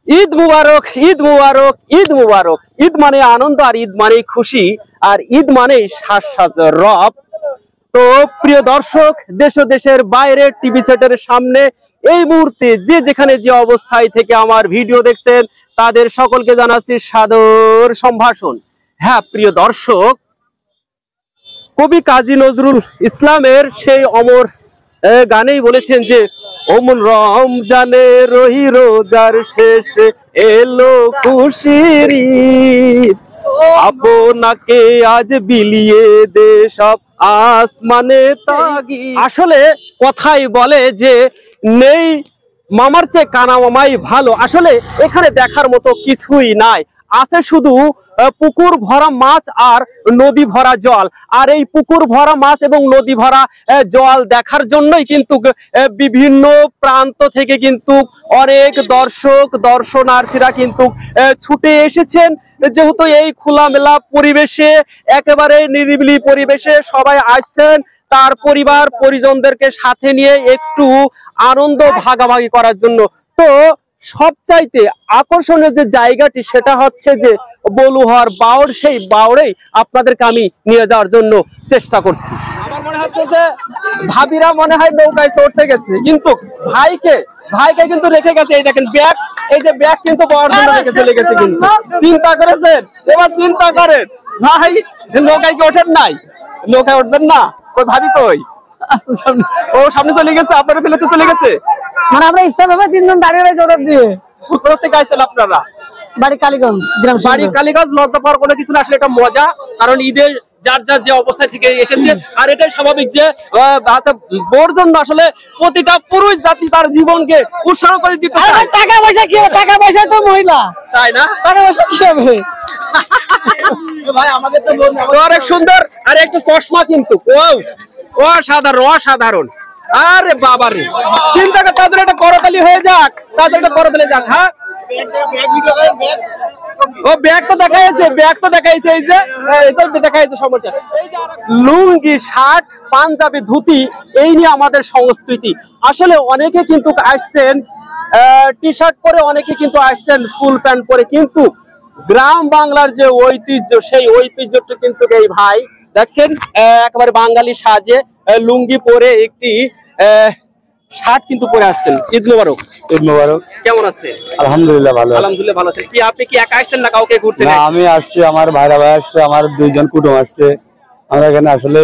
ঈদ মুবারক, ঈদ মুবারক, ঈদ মুবারক। ঈদ মানে আনন্দ, আর ঈদ মানে খুশি, আর ঈদ মানে সাজ সাজ রব। তো প্রিয় দর্শক, দেশ ও দেশের বাইরে টিভি সেটের সামনে এই মুহূর্তে যে যেখানে যে অবস্থায় থেকে আমার ভিডিও দেখছেন, তাদের সকলকে জানাচ্ছি সাদর সম্ভাষণ। হ্যাঁ প্রিয় দর্শক, কবি কাজী নজরুল ইসলামের সেই অমর গানেই বলেছেন যে ওমন রমজানে রহি রোজার শেষে এলো খুশির ঈদ, আপনাকে আজ বিলিয়ে দে সব আসমানে তাগি। আসলে কথাই বলে যে নেই মামার চেয়ে কানা মামাই ভালো। আসলে এখানে দেখার মতো কিছুই নাই, আছে শুধু পুকুর ভরা মাছ আর নদী ভরা জল। আর এই পুকুর ভরা মাছ এবং নদী ভরা জল দেখার জন্যই কিন্তু বিভিন্ন প্রান্ত থেকে কিন্তু অনেক দর্শনার্থীরা কিন্তু ছুটে এসেছেন। যেহেতু এই খোলামেলা পরিবেশে, একেবারে নিরিবিলি পরিবেশে সবাই আসছেন তার পরিবার পরিজনদেরকে সাথে নিয়ে একটু আনন্দ ভাগাভাগি করার জন্য। তো সবচাইতে আকর্ষণীয় যে জায়গাটি সেটা হচ্ছে যে বলুহার বাউড়। সেই বাউড়েই আপনাদেরকে আমি নিয়ে যাওয়ার জন্য চেষ্টা করছি। আমার মনে হচ্ছে যে ভাবিরা মনে হয় নৌকায় চড়তে গেছে, কিন্তু ভাইকে কিন্তু রেখে গেছে। এই দেখেন ব্যাগ, এই যে ব্যাগ কিন্তু বড় জন্য রেখে চলে গেছে। কিন্তু চিন্তা করেছেন, এবার চিন্তা করেন ভাই, নৌকায় কি ওঠেন নাই? নৌকায় উঠবেন না? ওই ভাবি কই? ও সামনে চলে গেছে, আপনারা ফেলে তো চলে গেছে। মানে আমরা ইচ্ছা ভাবে তিনজন দাঁড়িয়ে রয়েছে ওদের দিয়ে। কোথা থেকে আসছেন আপনারা? বাড়ি কালীগঞ্জ গ্রাম। বাড়ি কালীগঞ্জ। লজ্জা পাওয়ার কোনো কিছু না, আসলে এটা মজা। কারণ ঈদের যার যার যে অবস্থায় থেকে এসেছে, আর এটাই স্বাভাবিক যে বোর জন্য আসলে প্রতিটা পুরুষ জাতি তার জীবনকে উৎসর্গ করে দিতে চায়। টাকা পয়সা কি হবে? টাকা পয়সা তো মহিলা, তাই না? টাকা পয়সা কি হবে ভাই? আমাকে তো অনেক সুন্দর। আর একটা চশমা কিন্তু অসাধারণ। আরে বাবা রে, চিন্তা কর, তাদের একটা করতালি হয়ে যাক, তাদের একটা করতালি যাক। হ্যাঁ, ও ব্যাগ তো দেখাইছে, এই যে এটা দেখাইছে। সমস্যা এই যে লুঙ্গি, শার্ট, পাঞ্জাবি, ধুতি, এই নিয়ে আমাদের সংস্কৃতি। আসলে অনেকে কিন্তু আসছেন টি শার্ট পরে, অনেকে কিন্তু আসছেন ফুল প্যান্ট পরে, কিন্তু গ্রাম বাংলার যে ঐতিহ্য, সেই ঐতিহ্যটা কিন্তু এই ভাই দেখছেন একেবারে বাঙালি সাজে লুঙ্গি পরে একটি শার্ট কিন্তু পরে আসছেন। ঈদ মোবারক। ঈদ মোবারক। কেমন আছেন? আলহামদুলিল্লাহ ভালো। আলহামদুলিল্লাহ ভালো আছেন। কি আপনি কি একা আসছেন না কাউকে ঘুরতে? না, আমি আসছি, আমার ভাই আসছে, আমার দুইজন কুটুম আসছে। আমরা এখানে আসলে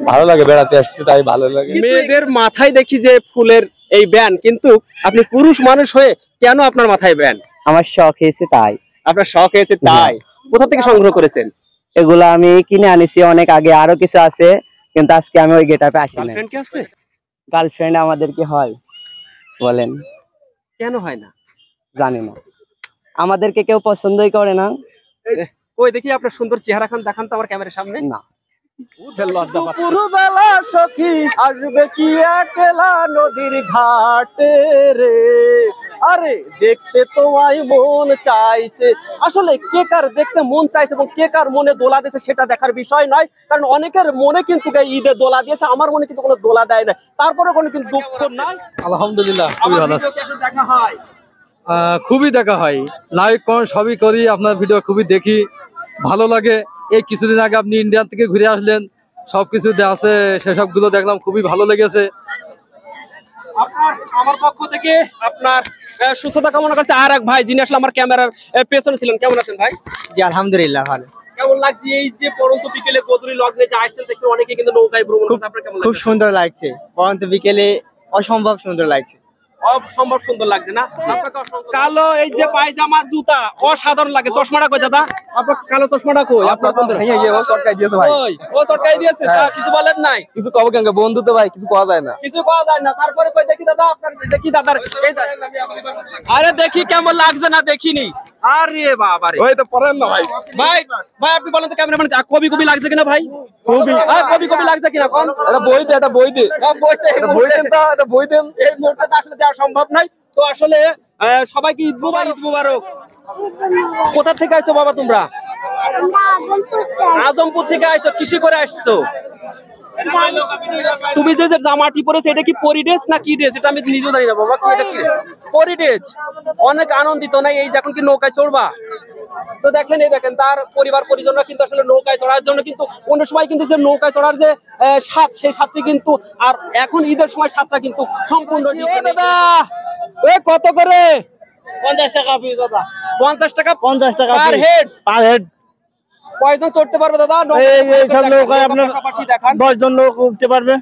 ভালো লাগে বেড়াতে আসতে, তাই ভালো লাগে। মেয়েদের মাথায় দেখি যে ফুলের এই ব্যান্ড, কিন্তু আপনি পুরুষ মানুষ হয়ে কেন আপনার মাথায় ব্যান্ড? আমার শখ হয়েছে তাই। আপনার শখ হয়েছে তাই? কোথা থেকে সংগ্রহ করেছেন? এগুলা আমি কিনে আনিছি অনেক আগে, আরো কিছু আছে, কিন্তু আজকে আমি ওই গেটআপে আসি না। গার্লফ্রেন্ড কি আছে? গার্লফ্রেন্ড আমাদের কি হয় বলেন? কেন হয় না জানি না, আমাদেরকে কেউ পছন্দই করে না। কই দেখি আপনার সুন্দর চেহারা খান, দেখান তো আমার ক্যামেরার সামনে। না, পুরবেলা সখী আসবে কি একলা নদীর ঘাটে রে, আরে দেখতে তোমায় মন চাইছে। আসলে কে কার দেখতে মন চাইছে এবং কে কার মনে দোলা দিয়েছে সেটা দেখার বিষয় নয়, কারণ অনেকের মনে কিন্তু ঈদে দোলা দিয়েছে, আমার মনে কিন্তু কোনো দোলা দেয় না, তারপরে কোনো কিন্তু দুঃখ নাই। আলহামদুলিল্লাহ খুবই ভালো। দেখা হয়, খুবই দেখা হয়, লাইক কমেন্ট সবই করি, আপনার ভিডিও খুবই দেখি, ভালো লাগে। এই কিছুদিন আগে আপনি ইন্ডিয়ান থেকে ঘুরে আসলেন, সবকিছু আছে সেসব গুলো দেখলাম, খুবই ভালো লেগেছে। আমার পক্ষ থেকে আপনার সুস্থতা কামনা করছে আর এক ভাই, যিনি আসলে আমার ক্যামেরার পেছনে ছিলেন। কেমন আছেন ভাই? জি আলহামদুলিল্লাহ ভালো। কেমন লাগছে এই যে পরন্ত বিকেলে বদলি লগ্নে যে আসছেন, দেখছি অনেকে কিন্তু নৌকায় ভ্রমণ করছে, আপনার কেমন লাগছে? খুব সুন্দর লাগছে, পরন্ত বিকেলে অসম্ভব সুন্দর লাগছে। অসম্ভব সুন্দর লাগছে না? কালো এই যে পায়জামা জুতা অসাধারণ লাগে। চশমাটা কই দাদা? আপনার কালো চশমাটা কই? আপনার বন্ধু ও সরকার দিয়েছে ভাই। ও সরকারি দিয়েছে, কিছু বলেন নাই? কিছু কব কেন, বন্ধু তো ভাই, কিছু পাওয়া যায় না। কিছু পাওয়া যায় না। তারপরে কই দেখি দাদা, আপনার দেখি দাদার। আরে দেখি কেমন লাগছে না, দেখিনি। আরে বাবা রে, ওই তো পড়েন না ভাই। ভাই আপনি বলেন তো ক্যামেরাম্যান, কবি লাগছে কিনা ভাই? কবি লাগছে কিনা কোন? এটা বই দে, এটা বই দে, বই দেন তো, এটা বই দেন। এই মুহূর্তে আসলে দেওয়া সম্ভব নাই। তো আসলে সবাইকে ঈদ মুবারক। কোথা থেকে আসছো বাবা তোমরা? আজমপুর থেকে আসছো। কিসে করে আসছো? তুমি যে যে জামাটি পরেছো এটা কি পরি ড্রেস না কি ড্রেস এটা আমি নিজেও জানি না বাবা, কি এটা কি পরি ড্রেস? অনেক আনন্দিত না এই যে এখন কি নৌকায় চড়বা? তো দেখেন এই দেখেন তার পরিবার পরিজনরা কিন্তু আসলে নৌকায় চড়ার জন্য কিন্তু অন্য সময় কিন্তু যে নৌকায় চড়ার যে স্বাদ সেই স্বাদটি কিন্তু আর এখন ঈদের সময় স্বাদটা কিন্তু সম্পূর্ণ। দাদা এ কত করে? 50 টাকা পিস দাদা। 50 টাকা 50 টাকা পার হেড। Per head. কয়জন চড়তে পারবে দাদা? এই সব নৌকায় আপনার পাশাপাশি দেখান। 10 জন লোক উঠতে পারবে।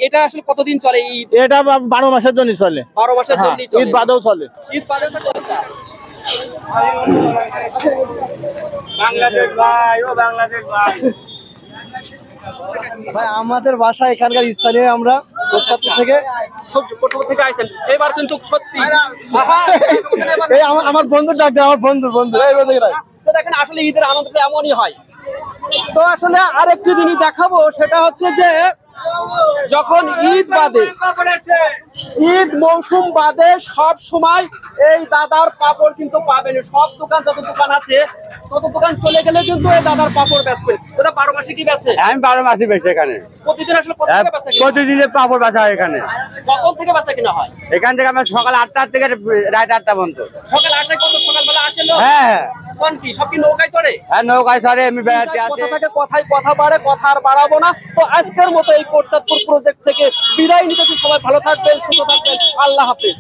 এটা আসলে কতদিন চলে এই ঈদ? এটা 12 মাসের জন্য চলে। 12 মাসের জন্যই চলে। ঈদ বাদেও চলে। ঈদ বাদেও চলে। বাংলাদেশ ভাই, ও বাংলাদেশ ভাই। ভাই আমাদের বাসা এখানকার স্থানীয়, আমরা কোটচাঁদপুর থেকে। খুব ছোট থেকে আইছেন এবার কিন্তু সত্যি। আহা, এই আমার বন্ধুর ডাক দেয়, আমার বন্ধু এই বন্ধু তো দেখেন আসলে ঈদের আনন্দ তো এমনই হয়। তো আসলে আরেকটি জিনিস দেখাবো সেটা হচ্ছে যে যখন ঈদ বাদে ঈদ মৌসুম বাদে সব সময় এই দাদার পাপড় কিন্তু পাবেন। সব দোকান যত দোকান আছে তত দোকান চলে গেলে কিন্তু এই দাদার পাপড় বেচবে। দাদা 12 মাসে কি বেচে? আমি 12 মাসই বেশি এখানে, প্রতিদিন আসলে কত টাকা বেচে? প্রতিদিনের পাপড় বাসা হয় এখানে। কখন থেকে বেচা কিনা হয়? এখান থেকে আমরা সকাল 8টা থেকে রাত 8টা পর্যন্ত। সকাল 8টায় কত সকালবেলা আসে লোক? হ্যাঁ কোন কি সব কি নৌকায় চড়ে? হ্যাঁ নৌকায় চড়ে এমনি বেড়াতে কথা আসে। থাকে কথায় কথা বাড়ে, কথা আর বাড়াবো না। তো আজকের মতো এই কোটচাঁদপুর প্রজেক্ট থেকে বিদায় নিতে সবাই ভালো থাকবেন, সুস্থ থাকবেন। আল্লাহ হাফেজ।